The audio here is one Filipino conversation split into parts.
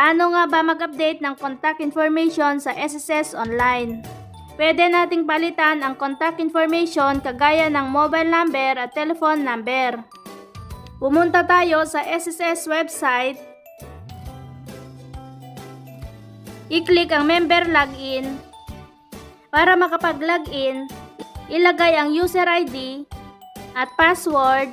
Paano nga ba mag-update ng contact information sa SSS Online? Pwede nating palitan ang contact information kagaya ng mobile number at telephone number. Pumunta tayo sa SSS website. I-click ang member login. Para makapag-login, ilagay ang user ID at password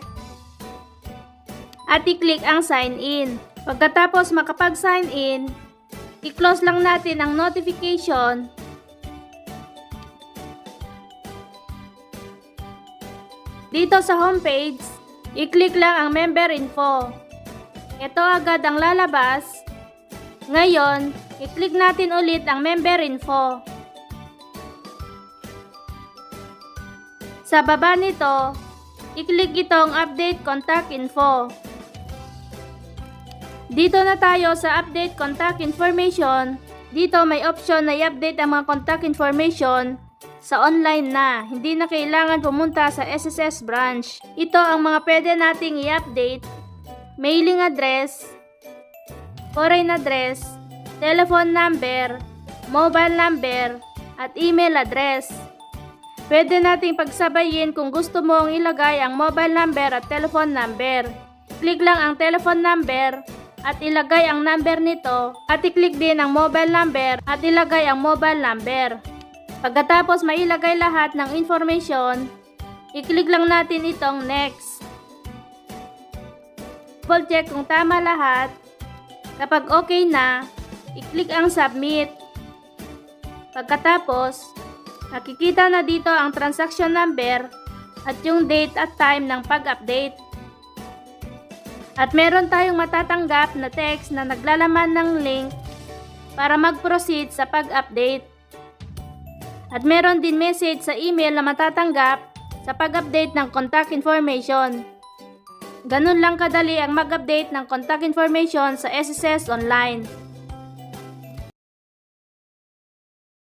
at i-click ang sign in. Pagkatapos makapag-sign in, i-close lang natin ang notification. Dito sa homepage, i-click lang ang member info. Ito agad ang lalabas. Ngayon, i-click natin ulit ang member info. Sa baba nito, i-click itong update contact info. Dito na tayo sa update contact information. Dito may option na i-update ang mga contact information sa online na. Hindi na kailangan pumunta sa SSS branch. Ito ang mga pwede nating i-update: mailing address, foreign address, telephone number, mobile number, at email address. Pwede nating pagsabayin kung gusto mong ilagay ang mobile number at telephone number. Click lang ang telephone number at ilagay ang number nito, at i-click din ang mobile number at ilagay ang mobile number. Pagkatapos mailagay lahat ng information, i-click lang natin itong next. Double check kung tama lahat. Kapag okay na, i-click ang submit. Pagkatapos, nakikita na dito ang transaction number at yung date at time ng pag-update. At meron tayong matatanggap na text na naglalaman ng link para mag-proceed sa pag-update. At meron din message sa email na matatanggap sa pag-update ng contact information. Ganun lang kadali ang mag-update ng contact information sa SSS Online.